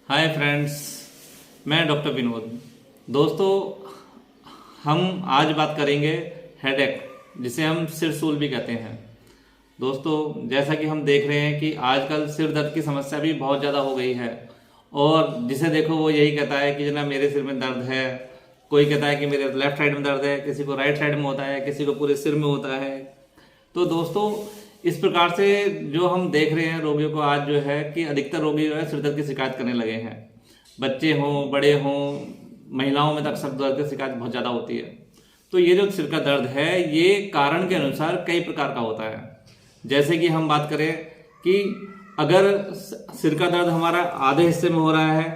Hi friends, मैं doctor Vinod. दोस्तों, हम आज बात करेंगे हेडेक, जिसे हम सिर सूल भी कहते हैं। दोस्तों, जैसा कि हम देख रहे हैं कि आजकल सिर दर्द की समस्या भी बहुत ज़्यादा हो गई है और जिसे देखो वो यही कहता है कि जना मेरे सिर में दर्द है। कोई कहता है कि मेरे लेफ्ट साइड में दर्द है, किसी को राइट साइड में होता है, किसी को पूरे सिर में होता है। तो दोस्तों, इस प्रकार से जो हम देख रहे हैं रोगियों को आज जो है कि अधिकतर रोगी जो है सिर दर्द की शिकायत करने लगे हैं। बच्चे हों, बड़े हों, महिलाओं में तक सिर दर्द की शिकायत बहुत ज़्यादा होती है। तो ये जो सिर का दर्द है ये कारण के अनुसार कई प्रकार का होता है। जैसे कि हम बात करें कि अगर सिर का दर्द हमारा आधे हिस्से में हो रहा है,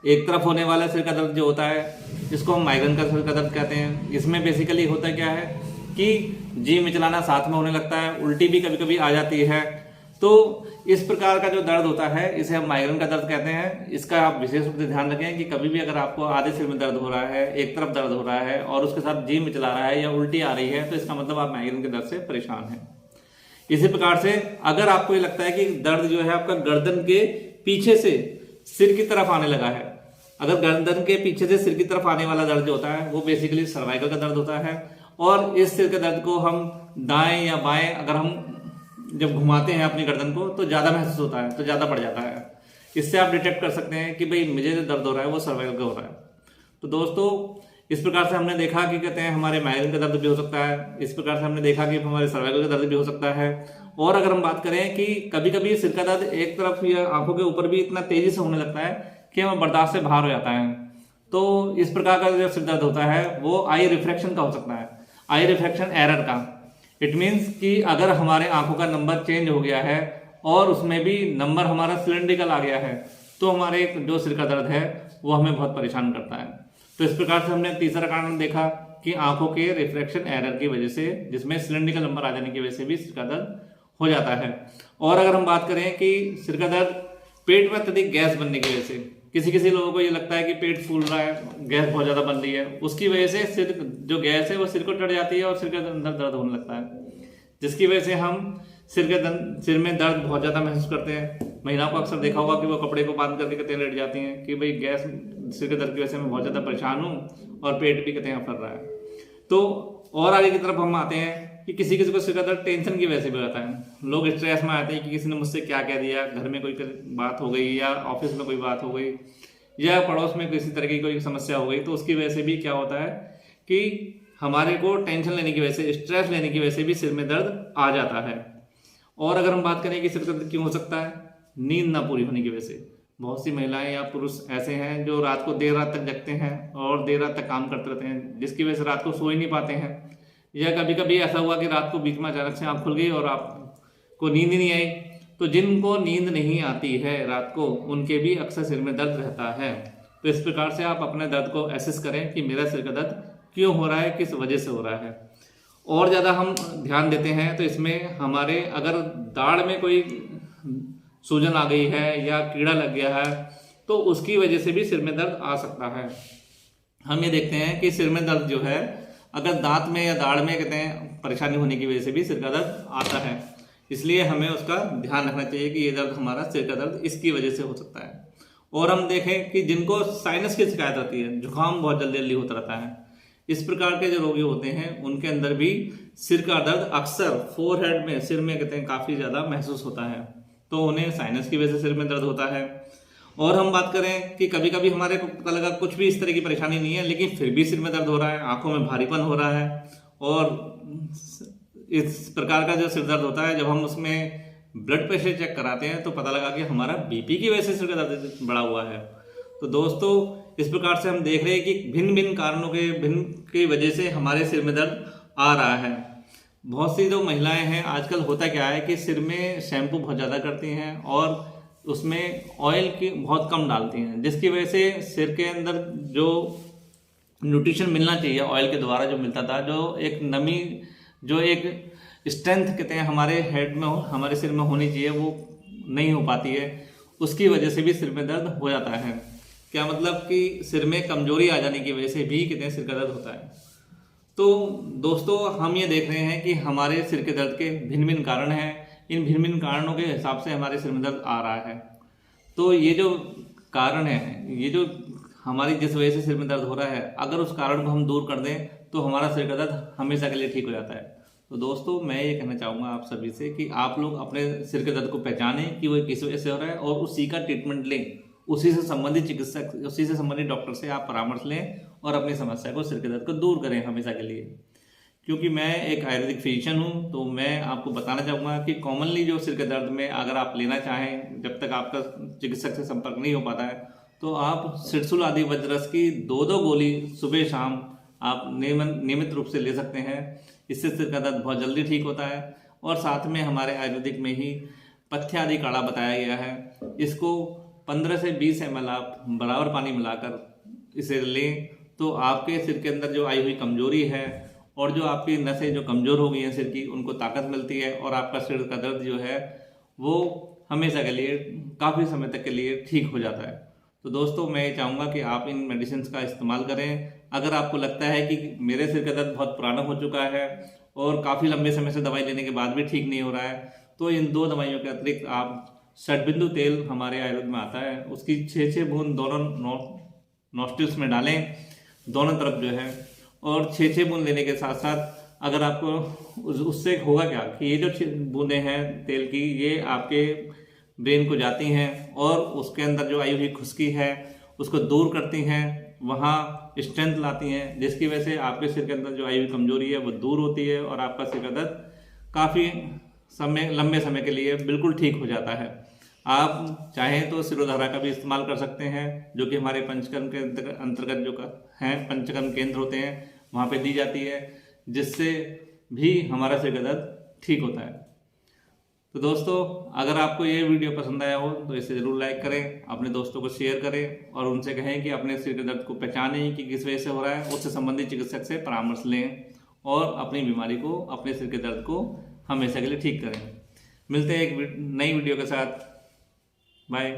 एक तरफ होने वाला सिर का दर्द जो होता है जिसको हम माइग्रेन का सिर का दर्द कहते हैं, इसमें बेसिकली होता क्या है कि जी मिचलाना साथ में होने लगता है, उल्टी भी कभी कभी आ जाती है। तो इस प्रकार का जो दर्द होता है इसे हम माइग्रेन का दर्द कहते हैं। इसका आप विशेष रूप से ध्यान रखें कि कभी भी अगर आपको आधे सिर में दर्द हो रहा है, एक तरफ दर्द हो रहा है और उसके साथ जी मिचला रहा है या उल्टी आ रही है, तो इसका मतलब आप माइग्रेन के दर्द से परेशान हैं। इसी प्रकार से अगर आपको ये लगता है कि दर्द जो है आपका गर्दन के पीछे से सिर की तरफ आने लगा है, अगर गर्दन के पीछे से सिर की तरफ आने वाला दर्द जो होता है वो बेसिकली सर्वाइकल का दर्द होता है। और इस सिर के दर्द को हम दाएं या बाएं अगर हम जब घुमाते हैं अपनी गर्दन को तो ज्यादा महसूस होता है, तो ज्यादा बढ़ जाता है। इससे आप डिटेक्ट कर सकते हैं कि भाई मुझे जो दर्द हो रहा है वो सर्वाइकल का हो रहा है। तो दोस्तों, इस प्रकार से हमने देखा कि कहते हैं हमारे माइग्रेन का दर्द भी हो सकता है, इस प्रकार से हमने देखा कि हमारे सर्वाइकल का दर्द भी हो सकता है। और अगर हम बात करें कि कभी कभी सिर का दर्द एक तरफ या आंखों के ऊपर भी इतना तेजी से होने लगता है कि हमें बर्दाश्त से बाहर हो जाता है। तो इस प्रकार का जो सिर दर्द होता है वो आई रिफ्रैक्शन का हो सकता है, आई रिफ्रैक्शन एरर का। इट मीन्स कि अगर हमारे आंखों का नंबर चेंज हो गया है और उसमें भी नंबर हमारा सिलेंड्रिकल आ गया है तो हमारे जो सिर का दर्द है वो हमें बहुत परेशान करता है। तो इस प्रकार से हमने तीसरा कारण देखा कि आंखों के रिफ्रैक्शन एरर की वजह से, जिसमें सिलेंड्रिकल नंबर आ जाने की वजह से भी सिर का दर्द हो जाता है। और अगर हम बात करें कि सिर का दर्द पेट में अत्यधिक गैस बनने की वजह से, किसी किसी लोगों को ये लगता है कि पेट फूल रहा है, गैस बहुत ज्यादा बन रही है, उसकी वजह से सिर जो गैस है वो सिर को चढ़ जाती है और सिर के अंदर दर्द होने लगता है, जिसकी वजह से हम सिर में दर्द बहुत ज्यादा महसूस करते हैं। महिलाओं को अक्सर देखा होगा कि वो कपड़े को बांध करके कहते हैं लेट जाती हैं कि भाई गैस सिर के दर्द की वजह से मैं बहुत ज्यादा परेशान हूँ और पेट भी कहते हैं फर रहा है। तो और आगे की तरफ हम आते हैं कि किसी किसी को सिर का दर्द टेंशन की वजह से भी होता है। लोग स्ट्रेस में आते हैं कि किसी ने मुझसे क्या कह दिया, घर में कोई बात हो गई या ऑफिस में कोई बात हो गई या पड़ोस में किसी तरह की कोई समस्या हो गई, तो उसकी वजह से भी क्या होता है कि हमारे को टेंशन लेने की वजह से, स्ट्रेस लेने की वजह से भी सिर में दर्द आ जाता है। और अगर हम बात करें कि सिर दर्द क्यों हो सकता है, नींद ना पूरी होने की वजह से। बहुत सी महिलाएं या पुरुष ऐसे हैं जो रात को देर रात तक जगते हैं और देर रात तक काम करते रहते हैं, जिसकी वजह से रात को सो ही नहीं पाते हैं। या कभी कभी ऐसा हुआ कि रात को बीच में अचानक से आँख खुल गई और आपको नींद ही नहीं आई। तो जिनको नींद नहीं आती है रात को, उनके भी अक्सर सिर में दर्द रहता है। तो इस प्रकार से आप अपने दर्द को एसेस करें कि मेरा सिर का दर्द क्यों हो रहा है, किस वजह से हो रहा है। और ज़्यादा हम ध्यान देते हैं तो इसमें हमारे अगर दाढ़ में कोई सूजन आ गई है या कीड़ा लग गया है तो उसकी वजह से भी सिर में दर्द आ सकता है। हम ये देखते हैं कि सिर में दर्द जो है अगर दांत में या दाढ़ में कहते हैं परेशानी होने की वजह से भी सिर का दर्द आता है, इसलिए हमें उसका ध्यान रखना चाहिए कि ये दर्द हमारा सिर का दर्द इसकी वजह से हो सकता है। और हम देखें कि जिनको साइनस की शिकायत आती है, जुकाम बहुत जल्दी जल्दी होता रहता है, इस प्रकार के जो रोगी होते हैं उनके अंदर भी सिर का दर्द अक्सर फोरहेड में, सिर में कहते हैं काफी ज्यादा महसूस होता है, तो उन्हें साइनस की वजह से सिर में दर्द होता है। और हम बात करें कि कभी कभी हमारे को पता लगा कुछ भी इस तरह की परेशानी नहीं है लेकिन फिर भी सिर में दर्द हो रहा है, आंखों में भारीपन हो रहा है, और इस प्रकार का जो सिर दर्द होता है जब हम उसमें ब्लड प्रेशर चेक कराते हैं तो पता लगा कि हमारा बीपी की वजह से सिर का दर्द बढ़ा हुआ है। तो दोस्तों, इस प्रकार से हम देख रहे हैं कि भिन्न भिन्न कारणों के भिन्न की वजह से हमारे सिर में दर्द आ रहा है। बहुत सी जो महिलाएं हैं आजकल होता क्या है कि सिर में शैम्पू बहुत ज़्यादा करती हैं और उसमें ऑयल की बहुत कम डालती हैं, जिसकी वजह से सिर के अंदर जो न्यूट्रिशन मिलना चाहिए ऑयल के द्वारा जो मिलता था, जो एक नमी, जो एक स्ट्रेंथ कहते हैं हमारे हेड में, हमारे सिर में होनी चाहिए, वो नहीं हो पाती है। उसकी वजह से भी सिर में दर्द हो जाता है। क्या मतलब कि सिर में कमजोरी आ जाने की वजह से भी कहते हैं सिर का दर्द होता है। तो दोस्तों, हम ये देख रहे हैं कि हमारे सिर के दर्द के भिन्न भिन्न कारण हैं। इन भिन्न भिन्न कारणों के हिसाब से हमारे सिर में दर्द आ रहा है। तो ये जो कारण है, ये जो हमारी जिस वजह से सिर में दर्द हो रहा है, अगर उस कारण को हम दूर कर दें तो हमारा सिर का दर्द हमेशा के लिए ठीक हो जाता है। तो दोस्तों मैं ये कहना चाहूँगा आप सभी से कि आप लोग अपने सिर के दर्द को पहचानें कि वो किस वजह से हो रहा है और उसी का ट्रीटमेंट लें, उसी से संबंधित चिकित्सक, उसी से संबंधित डॉक्टर से आप परामर्श लें और अपनी समस्या को, सिर के दर्द को दूर करें हमेशा के लिए। क्योंकि मैं एक आयुर्वेदिक फिजिशियन हूँ, तो मैं आपको बताना चाहूँगा कि कॉमनली जो सिर के दर्द में अगर आप लेना चाहें, जब तक आपका चिकित्सक से संपर्क नहीं हो पाता है, तो आप सिरसुल आदि वज्रस की 2-2 गोली सुबह शाम आप नियमित रूप से ले सकते हैं। इससे सिर का दर्द बहुत जल्दी ठीक होता है। और साथ में हमारे आयुर्वेदिक में ही पथ्य आदि काढ़ा बताया गया है, इसको 15 से 20 ml आप बराबर पानी मिलाकर इसे लें तो आपके सिर के अंदर जो आई हुई कमजोरी है और जो आपकी नसें जो कमजोर हो गई हैं सिर की, उनको ताकत मिलती है और आपका सिर का दर्द जो है वो हमेशा के लिए, काफ़ी समय तक के लिए ठीक हो जाता है। तो दोस्तों मैं ये चाहूँगा कि आप इन मेडिसिन का इस्तेमाल करें। अगर आपको लगता है कि मेरे सिर का दर्द बहुत पुराना हो चुका है और काफ़ी लंबे समय से दवाई लेने के बाद भी ठीक नहीं हो रहा है, तो इन 2 दवाइयों के अतिरिक्त आप षटबिंदु तेल हमारे आयुर्वेद में आता है, उसकी 6-6 बूंद दोनों नॉस्ट्रिल्स में डालें, दोनों तरफ जो है, और 6-6 बूंद लेने के साथ साथ अगर आपको उससे होगा क्या कि ये जो बूंदें हैं तेल की, ये आपके ब्रेन को जाती हैं और उसके अंदर जो आई हुई खुश्की है उसको दूर करती हैं, वहाँ स्ट्रेंथ लाती हैं, जिसकी वजह से आपके सिर के अंदर जो आई हुई कमजोरी है वो दूर होती है और आपका सिर का दर्द काफ़ी लंबे समय के लिए बिल्कुल ठीक हो जाता है। आप चाहें तो सिरोधारा का भी इस्तेमाल कर सकते हैं, जो कि हमारे पंचकर्म के अंतर्गत जो हैं पंचकर्म केंद्र होते हैं वहाँ पे दी जाती है, जिससे भी हमारा सिर का दर्द ठीक होता है। तो दोस्तों अगर आपको ये वीडियो पसंद आया हो तो इसे ज़रूर लाइक करें, अपने दोस्तों को शेयर करें और उनसे कहें कि अपने सिर के दर्द को पहचानें कि किस वजह से हो रहा है, उससे संबंधित चिकित्सक से परामर्श लें और अपनी बीमारी को, अपने सिर के दर्द को हमेशा के लिए ठीक करें। मिलते हैं एक नई वीडियो के साथ। बाय।